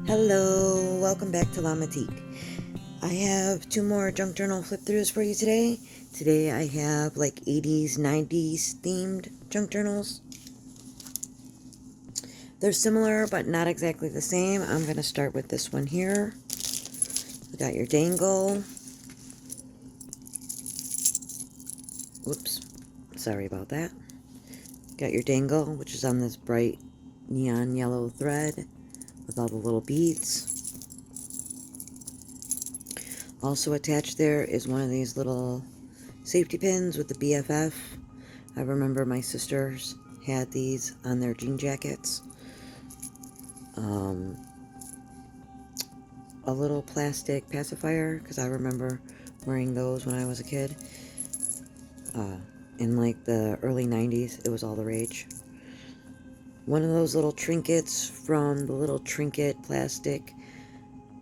Hello, welcome back to Lamatique. I have two more junk journal flip throughs for you today. Today I have like 80s, 90s themed junk journals. They're similar but not exactly the same. I'm going to start with this one here. We got your dangle. Whoops, sorry about that. Got your dangle, which is on this bright neon yellow thread with all the little beads. Also attached there is one of these little safety pins with the BFF. I remember my sisters had these on their jean jackets. A little plastic pacifier, because I remember wearing those when I was a kid. In like the early 90s, it was all the rage. One of those little trinkets from the little trinket plastic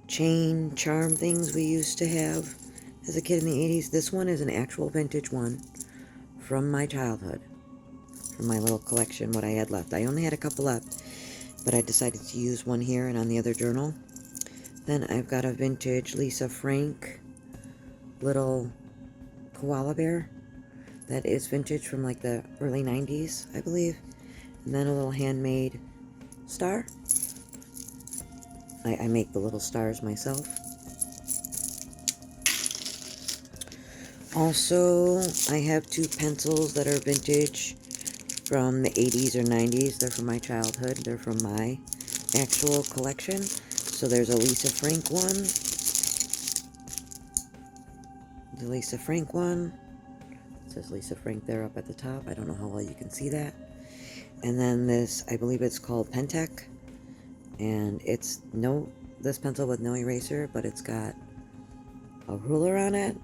chain charm things we used to have as a kid in the 80s. This one is an actual vintage one from my childhood, from my little collection, what I had left. I only had a couple left, but I decided to use one here and on the other journal. Then I've got a vintage Lisa Frank little koala bear that is vintage from like the early 90s, I believe. And then a little handmade star. I make the little stars myself. Also, I have two pencils that are vintage from the 80s or 90s. They're from my childhood. They're from my actual collection. So there's a Lisa Frank one. The Lisa Frank one. It says Lisa Frank there up at the top. I don't know how well you can see that. And then this, I believe it's called Pentec. And it's this pencil with no eraser, but it's got a ruler on it.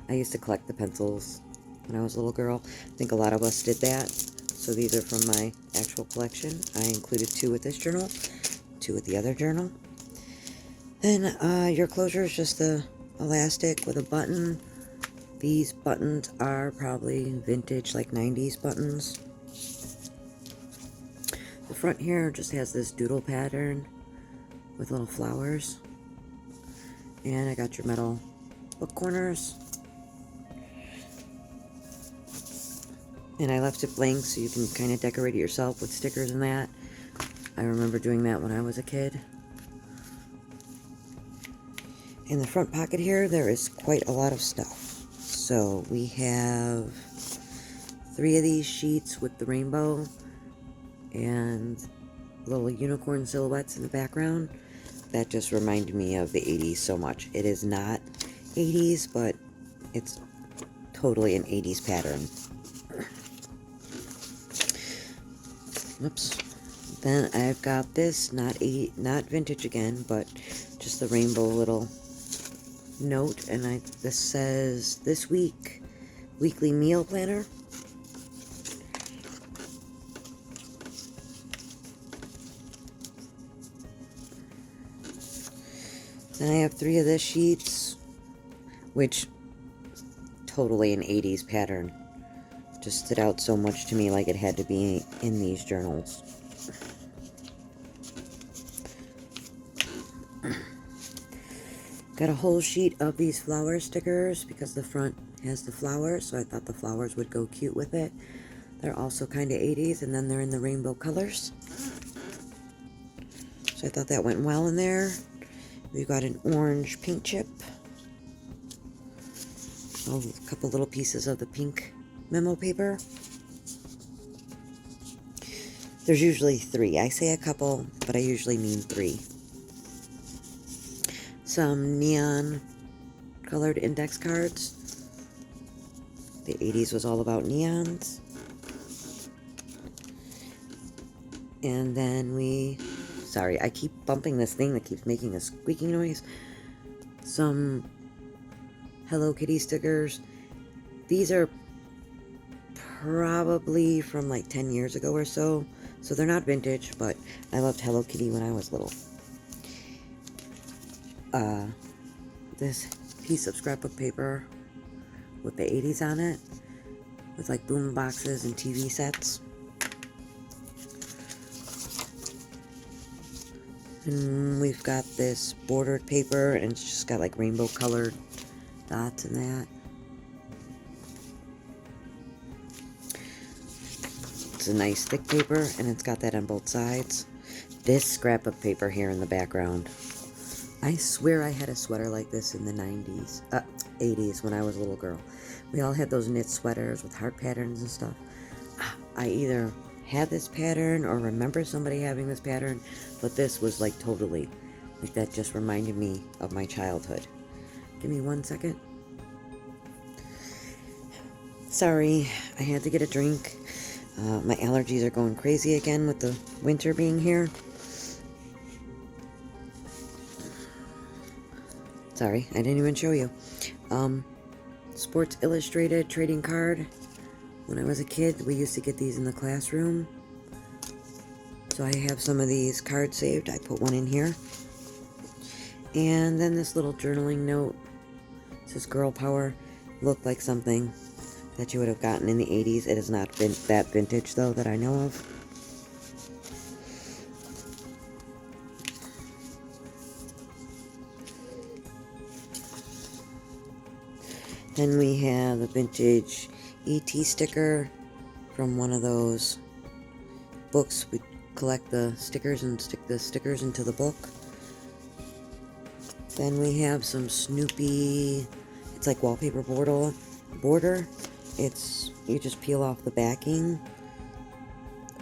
I used to collect the pencils when I was a little girl. I think a lot of us did that. So these are from my actual collection. I included two with this journal, two with the other journal. Then your closure is just the elastic with a button. These buttons are probably vintage, like 90s buttons. The front here just has this doodle pattern with little flowers. And I got your metal book corners. And I left it blank so you can kind of decorate it yourself with stickers and that. I remember doing that when I was a kid. In the front pocket here, there is quite a lot of stuff. So we have 3 of these sheets with the rainbow and little unicorn silhouettes in the background. That just reminded me of the 80s so much. It is not 80s, but it's totally an 80s pattern. Oops. Then I've got this, not vintage again, but just the rainbow little note, and this says this week weekly meal planner. Then I have 3 of this sheets, which totally an 80s pattern. Just stood out so much to me, like it had to be in these journals. Got a whole sheet of these flower stickers because the front has the flowers, so I thought the flowers would go cute with it. They're also kind of 80s, and then they're in the rainbow colors. So I thought that went well in there. We've got an orange pink chip. A couple little pieces of the pink memo paper. There's usually 3. I say a couple, but I usually mean 3. Some neon colored index cards. The 80s was all about neons. And then sorry, I keep bumping this thing that keeps making a squeaking noise. Some Hello Kitty stickers. These are probably from like 10 years ago or so. So they're not vintage, but I loved Hello Kitty when I was little. This piece of scrapbook paper with the 80s on it, with like boom boxes and TV sets. And we've got this bordered paper, and it's just got like rainbow colored dots in that. It's a nice thick paper, and it's got that on both sides. This scrapbook paper here in the background. I swear I had a sweater like this in the 90s, 80s when I was a little girl. We all had those knit sweaters with heart patterns and stuff. I either had this pattern or remember somebody having this pattern, but this was like totally, like that just reminded me of my childhood. Give me 1 second. Sorry, I had to get a drink. My allergies are going crazy again with the winter being here. Sorry, I didn't even show you. Sports Illustrated trading card. When I was a kid, we used to get these in the classroom. So I have some of these cards saved. I put one in here. And then this little journaling note. It says Girl Power. Looked like something that you would have gotten in the 80s. It has not been that vintage, though, that I know of. Then we have a vintage ET sticker from one of those books. We collect the stickers and stick the stickers into the book. Then we have some Snoopy, it's like wallpaper border. It's, you just peel off the backing.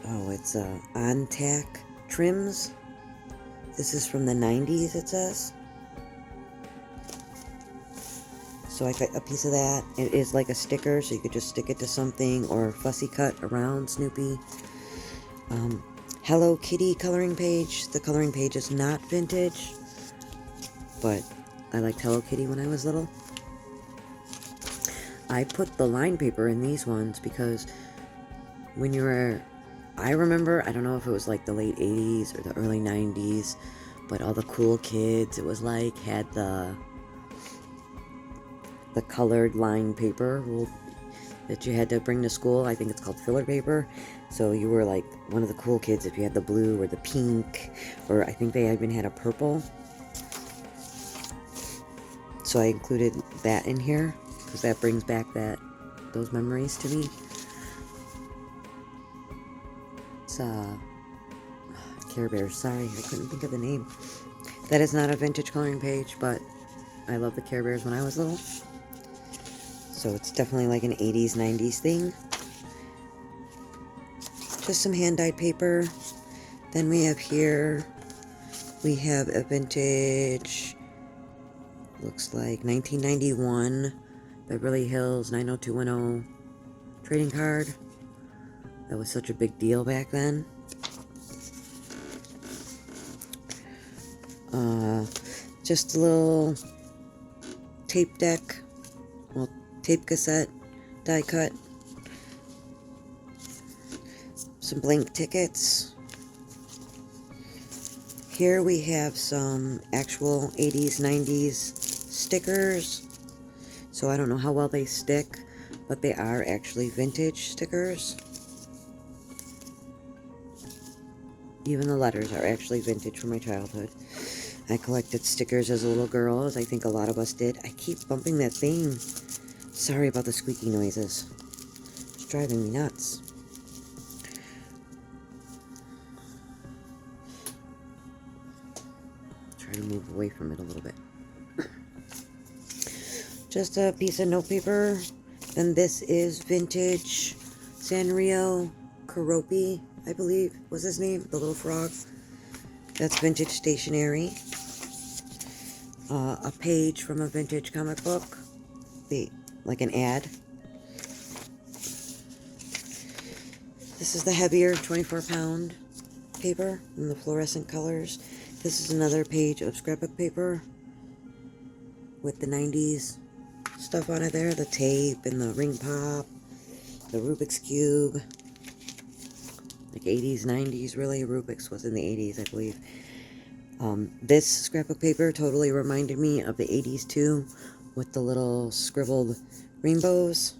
Oh, it's on tack trims. This is from the 90s, it says. So I got a piece of that. It is like a sticker, so you could just stick it to something, or fussy cut around Snoopy. Hello Kitty coloring page. The coloring page is not vintage, but I liked Hello Kitty when I was little. I put the line paper in these ones because when you were, I remember, I don't know if it was like the late 80s or the early 90s, but all the cool kids, it was like, had the colored line paper that you had to bring to school. I think it's called filler paper. So you were like one of the cool kids if you had the blue or the pink, or I think they even had a purple. So I included that in here because that brings back those memories to me. It's Care Bears. Sorry, I couldn't think of the name. That is not a vintage coloring page, but I love the Care Bears when I was little. So it's definitely like an 80s, 90s thing. Just some hand-dyed paper. Then we have here, we have a vintage, looks like 1991 Beverly Hills 90210 trading card. That was such a big deal back then. Just a little tape deck, well, tape cassette, die cut, some blank tickets. Here we have some actual 80s, 90s stickers. So I don't know how well they stick, but they are actually vintage stickers. Even the letters are actually vintage from my childhood. I collected stickers as a little girl, as I think a lot of us did. I keep bumping that thing. Sorry about the squeaky noises. It's driving me nuts. Try to move away from it a little bit. Just a piece of notepaper. Then this is vintage Sanrio Karopi, I believe was his name, the little frog. That's vintage stationery. A page from a vintage comic book, like an ad. This is the heavier 24-pound paper in the fluorescent colors. This is another page of scrapbook paper with the 90s stuff on it there, the tape and the ring pop, the Rubik's Cube, like 80s, 90s, really. Rubik's was in the 80s, I believe. This scrapbook paper totally reminded me of the 80s too, with the little scribbled rainbows.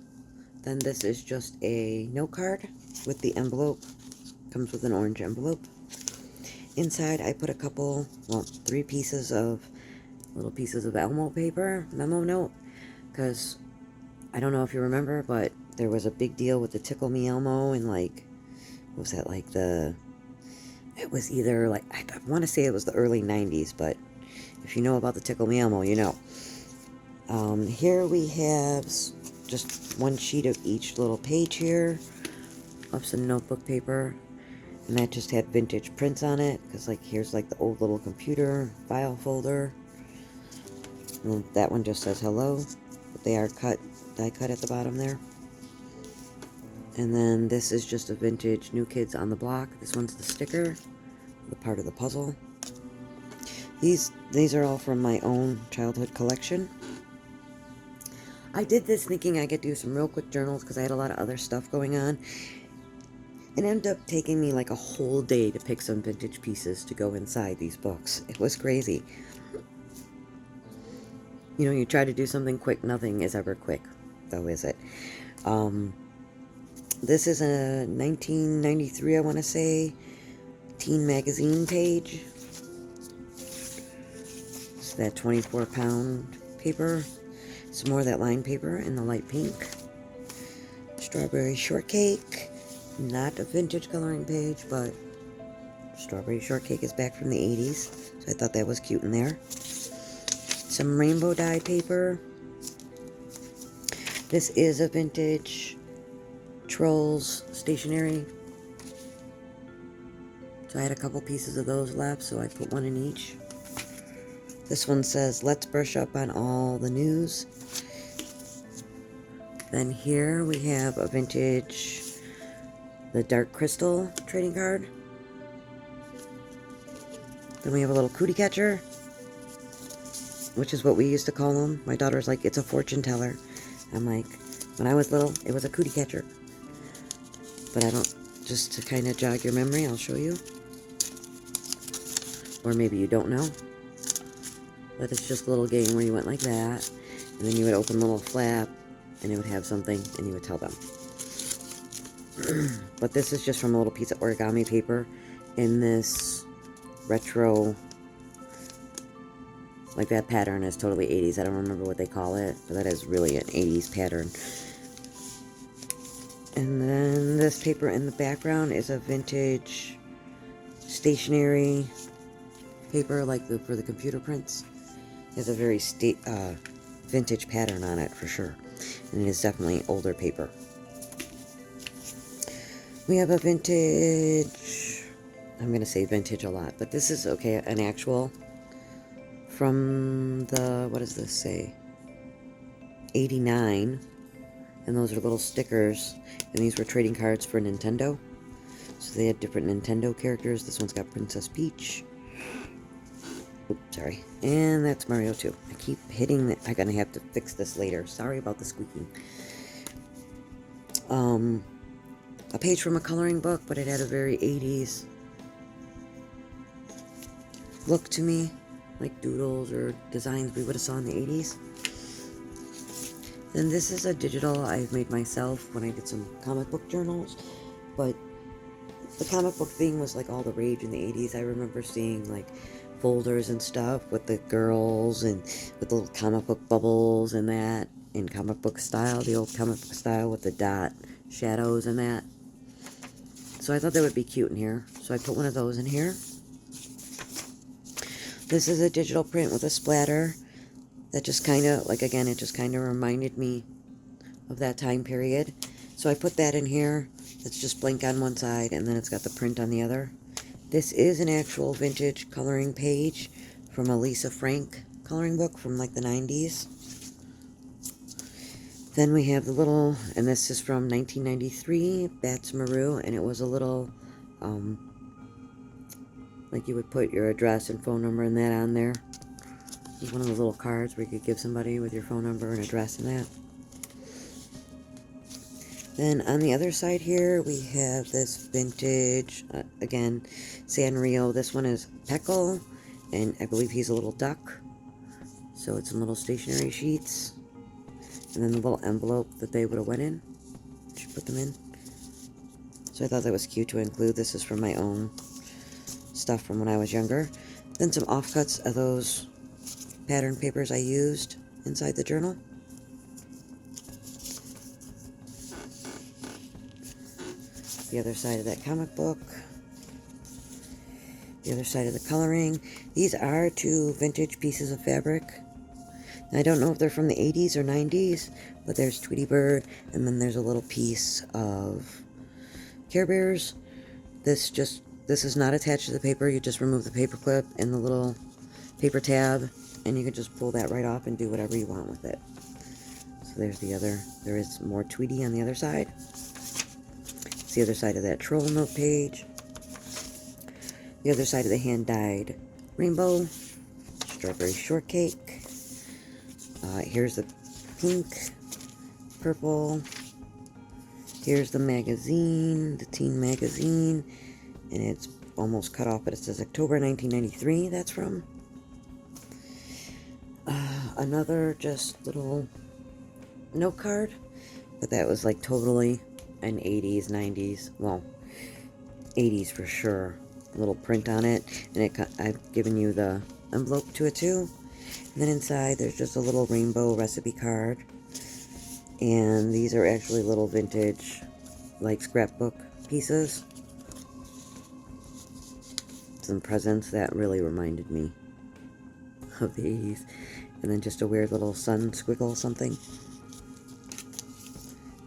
Then this is just a note card with the envelope. Comes with an orange envelope. Inside I put a couple, well, 3 pieces of, little pieces of Elmo paper, memo note, because I don't know if you remember, but there was a big deal with the Tickle Me Elmo, and like, what was that, like it was either like, I want to say it was the early 90s, but if you know about the Tickle Me Elmo, you know. Here we have just 1 sheet of each little page here of some notebook paper, and that just had vintage prints on it, because like here's like the old little computer file folder, and that one just says hello, but they are die cut at the bottom there. And then this is just a vintage New Kids on the Block. This one's the sticker, the part of the puzzle. These are all from my own childhood collection. I did this thinking I could do some real quick journals because I had a lot of other stuff going on. It ended up taking me like a whole day to pick some vintage pieces to go inside these books. It was crazy. You know, you try to do something quick, nothing is ever quick, though, is it? This is a 1993, I want to say, teen magazine page. It's that 24-pound paper. Some more of that lined paper in the light pink. Strawberry shortcake. Not a vintage coloring page, but strawberry shortcake is back from the 80s. So I thought that was cute in there. Some rainbow dye paper. This is a vintage Trolls stationery. So I had a couple pieces of those left, so I put 1 in each. This one says, let's brush up on all the news. Then here we have a vintage, the Dark Crystal trading card. Then we have a little cootie catcher, which is what we used to call them. My daughter's like, it's a fortune teller. I'm like, when I was little, it was a cootie catcher. But I don't, just to kind of jog your memory, I'll show you. Or maybe you don't know. But it's just a little game where you went like that, and then you would open a little flap, and it would have something, and you would tell them. But this is just from a little piece of origami paper in this retro, like that pattern is totally 80s. I don't remember what they call it, but that is really an 80s pattern. And then this paper in the background is a vintage stationery paper, like for the computer prints. It has a very vintage pattern on it for sure, and it is definitely older paper. We have a vintage, I'm going to say vintage a lot, but this is, okay, an actual from the, what does this say, 89, and those are little stickers, and these were trading cards for Nintendo, so they had different Nintendo characters. This one's got Princess Peach. Oops, sorry. And that's Mario 2. I keep hitting I'm gonna have to fix this later. Sorry about the squeaking. A page from a coloring book, but it had a very 80s look to me, like doodles or designs we would have saw in the 80s. Then this is a digital I've made myself when I did some comic book journals, but the comic book thing was like all the rage in the 80s. I remember seeing like folders and stuff with the girls and with the little comic book bubbles and that in comic book style, the old comic book style with the dot shadows and that. So I thought that would be cute in here, so I put one of those in here. This is a digital print with a splatter that just kind of, like, again, it just kind of reminded me of that time period. So I put that in here. It's just blank on one side, and then it's got the print on the other. This is an actual vintage coloring page from a Lisa Frank coloring book from like the 90s. Then we have the little, and this is from 1993, Bats Maru, and it was a little, like you would put your address and phone number and that on there. It was one of those little cards where you could give somebody with your phone number and address and that. Then on the other side here, we have this vintage, again, Sanrio. This one is Peckle, and I believe he's a little duck. So it's in little stationery sheets. And then the little envelope that they would have went in. Should put them in. So I thought that was cute to include. This is from my own stuff from when I was younger. Then some offcuts of those pattern papers I used inside the journal. The other side of that comic book. The other side of the coloring. These are 2 vintage pieces of fabric. Now, I don't know if they're from the 80s or 90s, but there's Tweety Bird, and then there's a little piece of Care Bears. This is not attached to the paper. You just remove the paper clip and the little paper tab, and you can just pull that right off and do whatever you want with it. So there's the other. There is more Tweety on the other side. It's the other side of that troll note page. The other side of the hand-dyed rainbow, strawberry shortcake. Here's the pink, purple. Here's the magazine, the teen magazine, and it's almost cut off, but it says October 1993, that's from. Another just little note card, but that was like totally an 80s, 90s, well, 80s for sure. A little print on it, and I've given you the envelope to it too. And then inside there's just a little rainbow recipe card, and these are actually little vintage, like scrapbook pieces. Some presents that really reminded me of the 80s. And then just a weird little sun squiggle something.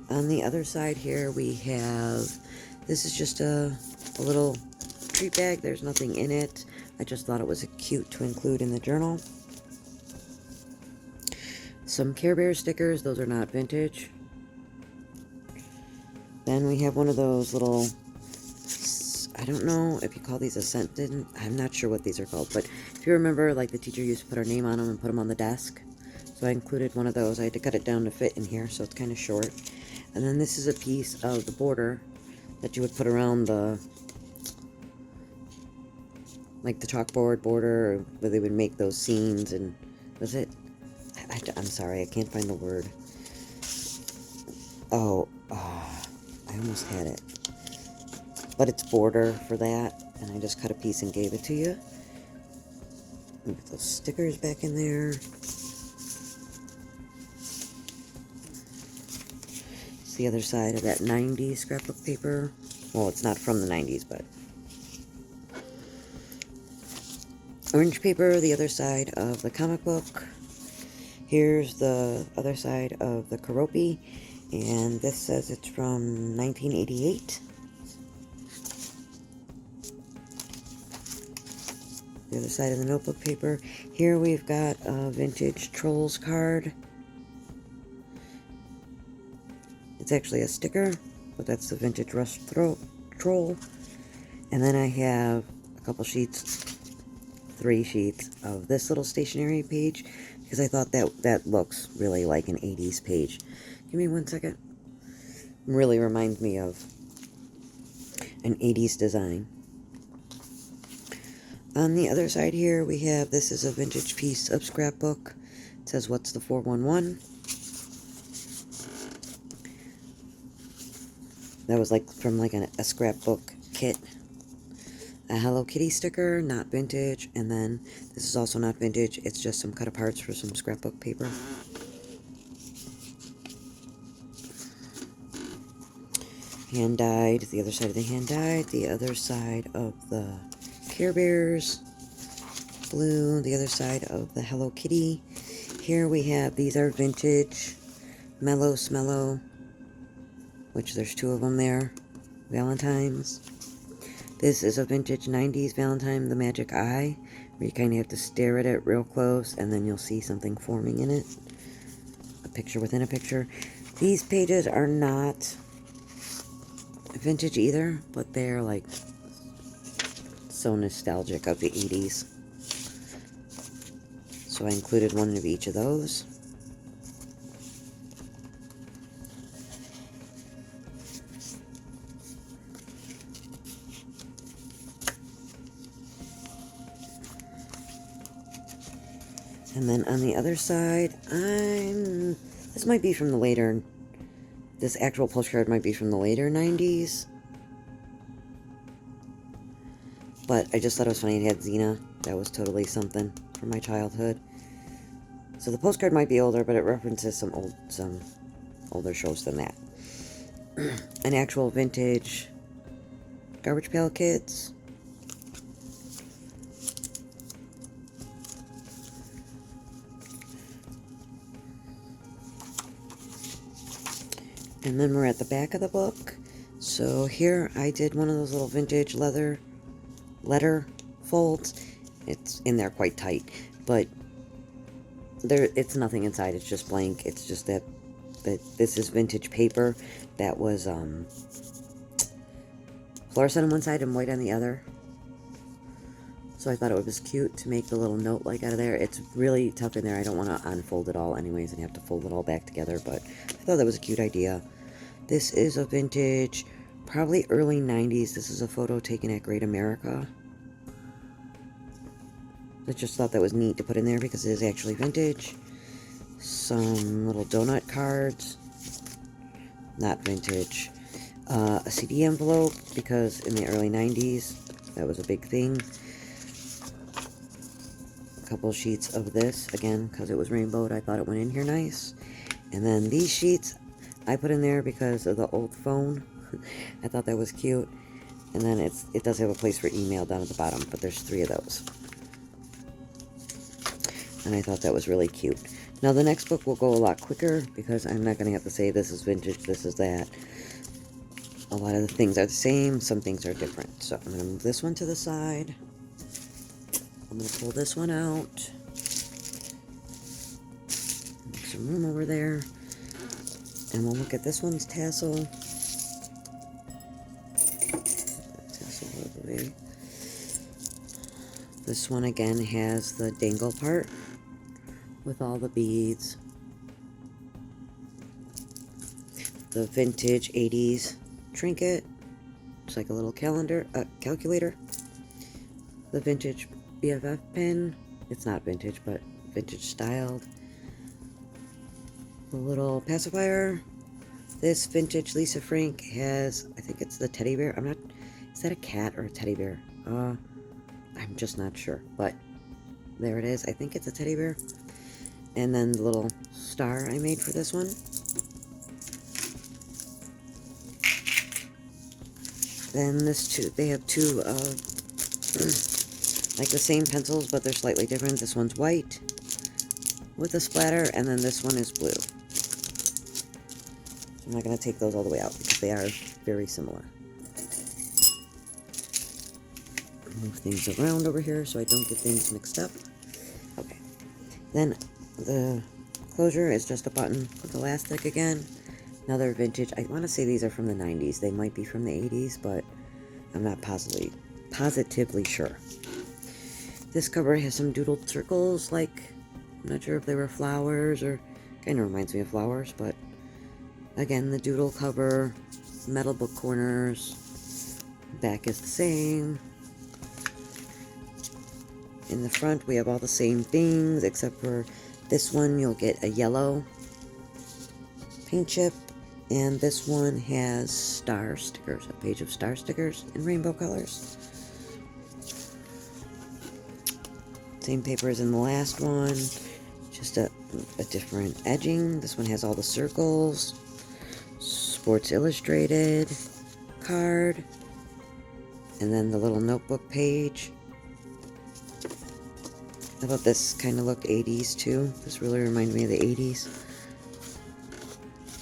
On the other side here we have, this is just a little treat bag. There's nothing in it. I just thought it was cute to include in the journal. Some Care Bear stickers. Those are not vintage. Then we have one of those little, I don't know if you call these a scented, I'm not sure what these are called, but if you remember, like the teacher used to put our name on them and put them on the desk. So I included one of those. I had to cut it down to fit in here, so it's kind of short. And then this is a piece of the border that you would put around the, like the chalkboard border, where they would make those scenes, and was it, I'm sorry, I can't find the word. I almost had it. But it's border for that, and I just cut a piece and gave it to you. Put those stickers back in there. It's the other side of that 90s scrapbook paper. Well, it's not from the 90s, but orange paper, the other side of the comic book. Here's the other side of the Karopi, and this says it's from 1988. The other side of the notebook paper. Here we've got a vintage Trolls card. It's actually a sticker, but that's the vintage Rush Troll. And then I have a couple sheets, 3 sheets of this little stationery page, because I thought that looks really like an 80s page. Give me 1 second. Really reminds me of an 80s design. On the other side here, we have, this is a vintage piece of scrapbook. It says, "What's the 411?" That was like from like a scrapbook kit. A Hello Kitty sticker, not vintage. And then this is also not vintage. It's just some cut aparts for some scrapbook paper. Hand dyed, the other side of the hand dyed, the other side of the Care Bears, blue, the other side of the Hello Kitty. Here we have, these are vintage Mellow Smellow, which there's 2 of them there, Valentine's. This is a vintage 90s Valentine, the Magic Eye, where you kind of have to stare at it real close, and then you'll see something forming in it. A picture within a picture. These pages are not vintage either, but they're like so nostalgic of the 80s. So I included one of each of those. And then on the other side, this might be from the later, this actual postcard might be from the later 90s. But I just thought it was funny. It had Xena. That was totally something from my childhood. So the postcard might be older, but it references some older shows than that. An actual vintage Garbage Pail Kids. And then we're at the back of the book. So here I did one of those little vintage letter folds. It's in there quite tight, but it's nothing inside. It's just blank. It's just that this is vintage paper that was fluorescent on one side and white on the other. So I thought it was cute to make the little note like out of there. It's really tough in there. I don't want to unfold it all anyways and have to fold it all back together, but I thought that was a cute idea. This is a vintage, probably early 90s. This is a photo taken at Great America. I just thought that was neat to put in there because it is actually vintage. Some little donut cards. Not vintage. A CD envelope, because in the early 90s, that was a big thing. A couple sheets of this, again, because it was rainbowed, I thought it went in here nice. And then these sheets, I put in there because of the old phone. I thought that was cute. And then it does have a place for email down at the bottom, but there's 3 of those. And I thought that was really cute. Now the next book will go a lot quicker because I'm not going to have to say this is vintage, this is that. A lot of the things are the same, some things are different. So I'm going to move this one to the side. I'm going to pull this one out. Make some room over there. And we'll look at this one's tassel. Tassel out of the way. This one again has the dangle part with all the beads. The vintage 80s trinket. It's like a little calculator. The vintage BFF pen. It's not vintage, but vintage styled. The little pacifier. This vintage Lisa Frank has, I think it's the teddy bear. Is that a cat or a teddy bear? I'm just not sure, but there it is. I think it's a teddy bear. And then the little star I made for this one. Then they have 2 like the same pencils, but they're slightly different. This one's white with a splatter, and then this one is blue. I'm not going to take those all the way out because they are very similar. Move things around over here so I don't get things mixed up. Okay. Then the closure is just a button with elastic again. Another vintage. I want to say these are from the 90s. They might be from the 80s, but I'm not positively sure. This cover has some doodled circles, like, I'm not sure if they were flowers or, kind of reminds me of flowers, but again, the doodle cover, metal book corners, back is the same. In the front, we have all the same things, except for this one, you'll get a yellow paint chip, and this one has star stickers, a page of star stickers in rainbow colors. Same paper as in the last one, just a different edging. This one has all the circles, Sports Illustrated card, and then the little notebook page. I thought this kind of looked 80s too. This really reminded me of the 80s.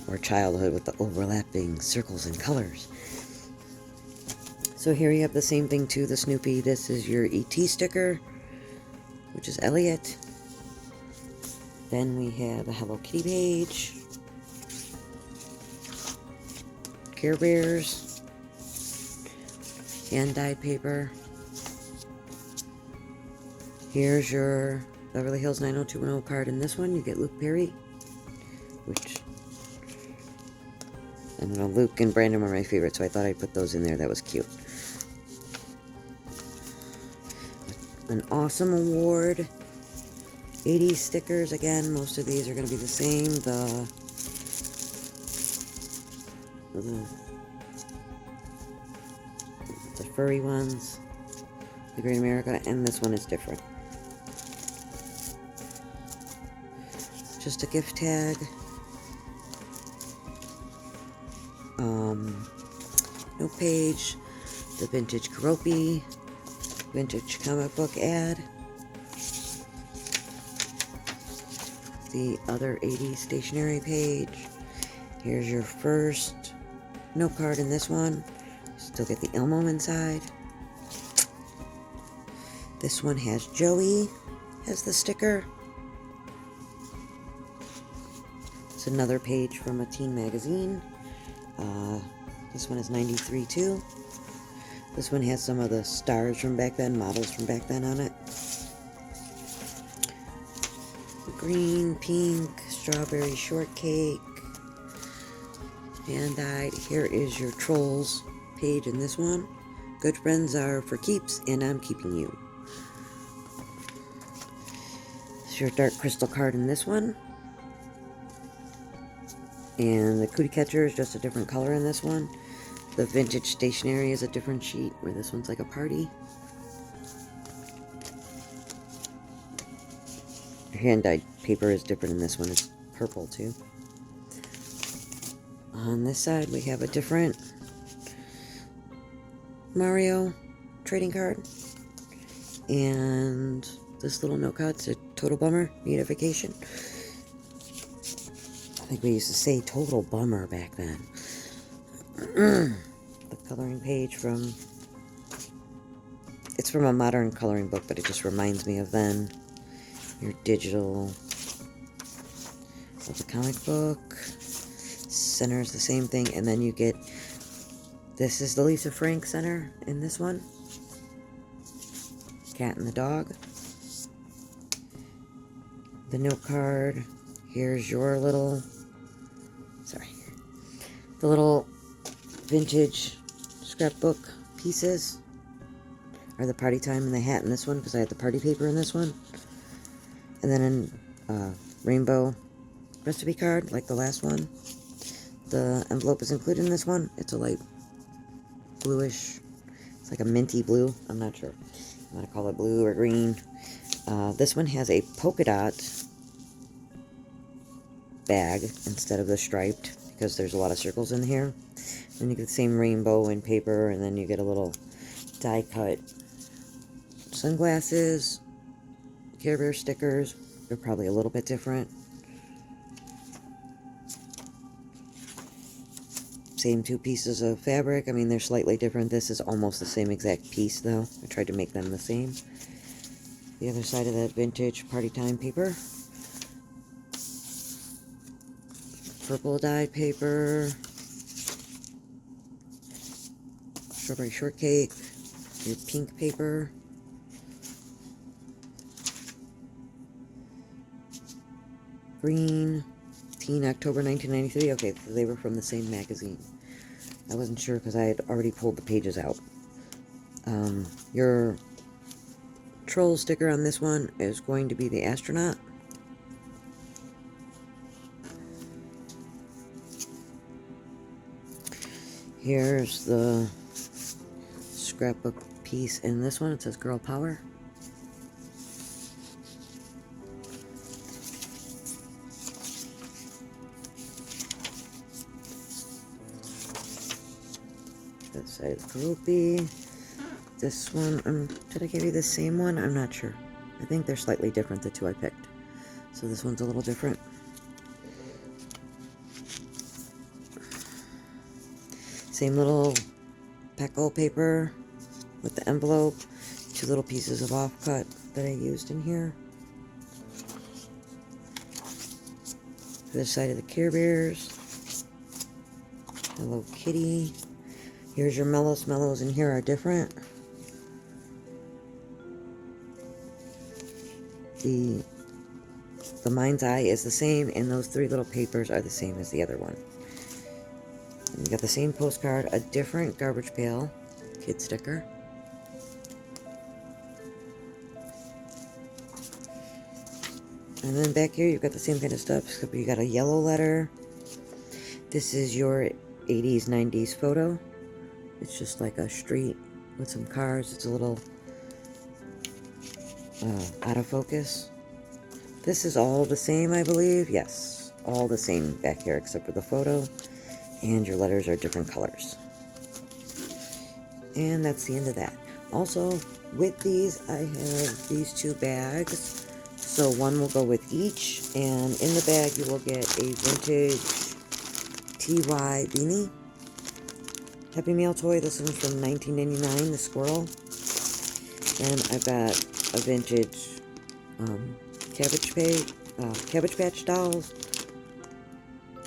Or childhood with the overlapping circles and colors. So here you have the same thing too, the Snoopy. This is your E.T. sticker, which is Elliot. Then we have a Hello Kitty page. Care Bears. Hand-dyed paper. Here's your Beverly Hills 90210 card. In this one, you get Luke Perry, which, I don't know, Luke and Brandon were my favorite, so I thought I'd put those in there. That was cute. An awesome award. 80s stickers. Again, most of these are going to be the same. The furry ones. The Great America, and this one is different. Just a gift tag. No page. The vintage Karopi. Vintage comic book ad. The other 80s stationery page. Here's your first note card in this one. Still get the Elmo inside. This one has Joey as the sticker. It's another page from a teen magazine. This one is 93 too. This one has some of the stars from back then, models from back then on it. Green, pink, strawberry shortcake, hand-dyed. Here is your Trolls page in this one. Good friends are for keeps, and I'm keeping you. It's your dark crystal card in this one. And the Cootie Catcher is just a different color in this one. The vintage stationery is a different sheet, where this one's like a party. Your hand-dyed paper is different in this one. It's purple too. On this side, we have a different Mario trading card. And this little note card's a Total Bummer, need a vacation. I think we used to say Total Bummer back then. The coloring page from... It's from a modern coloring book, but it just reminds me of then. Your digital of the comic book. Center is the same thing, and then you get... This is the Lisa Frank center in this one. Cat and the dog. The note card. Here's your little... Sorry. The little vintage scrapbook pieces are the party time and the hat in this one, because I had the party paper in this one. And then a rainbow recipe card, like the last one. The envelope is included in this one. It's a light bluish, it's like a minty blue. I'm not sure. I'm going to call it blue or green. This one has a polka dot bag instead of the striped, because there's a lot of circles in here. Then you get the same rainbow in paper, and then you get a little die cut sunglasses, Care Bear stickers. They're probably a little bit different. Same two pieces of fabric. I mean, they're slightly different. This is almost the same exact piece, though. I tried to make them the same. The other side of that vintage party time paper. Purple dyed paper. Strawberry shortcake. Your pink paper. Green. Teen October 1993. Okay, so they were from the same magazine. I wasn't sure because I had already pulled the pages out. Your troll sticker on this one is going to be the astronaut. Here's the scrapbook piece in this one. It says Girl Power. This side of Karopi. This one, did I give you the same one? I'm not sure. I think they're slightly different, the two I picked. So this one's a little different. Same little Pecco paper with the envelope. Two little pieces of offcut that I used in here. This side of the Care Bears. Hello Kitty. Here's your Mellows. Mellows in here are different. The Mind's Eye is the same, and those three little papers are the same as the other one. And you got the same postcard, a different Garbage Pail kid sticker. And then back here you've got the same kind of stuff, except you got a yellow letter. This is your 80s, 90s photo. It's just like a street with some cars. It's a little autofocus. This is all the same, I believe. Yes, all the same back here except for the photo, and your letters are different colors. And that's the end of that. Also, with these, I have these 2 bags. So one will go with each, and in the bag you will get a vintage TY beanie. Happy Meal toy. This one's from 1999, the squirrel. And I've got a vintage Cabbage Patch dolls.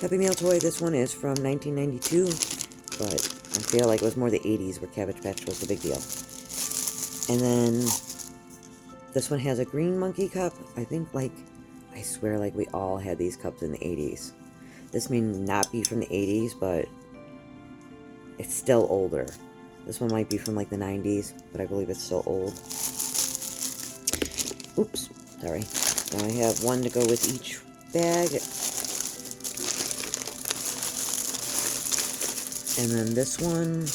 Happy Meal toy. This one is from 1992, but I feel like it was more the 80s where Cabbage Patch was the big deal. And then this one has a green monkey cup. I think, like, I swear, like, we all had these cups in the 80s. This may not be from the 80s, but it's still older. This one might be from, like, the 90s, but I believe it's still old. Oops, sorry. Now I have one to go with each bag. And then this one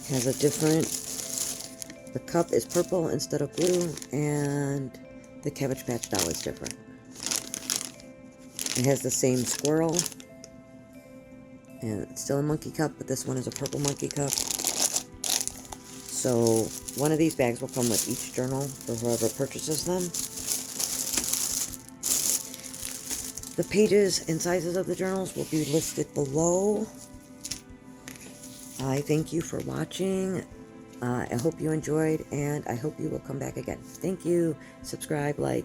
has a different... The cup is purple instead of blue, and the Cabbage Patch doll is different. It has the same squirrel, and it's still a monkey cup, but this one is a purple monkey cup. So one of these bags will come with each journal for whoever purchases them. The pages and sizes of the journals will be listed below. I thank you for watching. I hope you enjoyed, and I hope you will come back again. Thank you. Subscribe, like.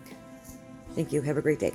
Thank you. Have a great day.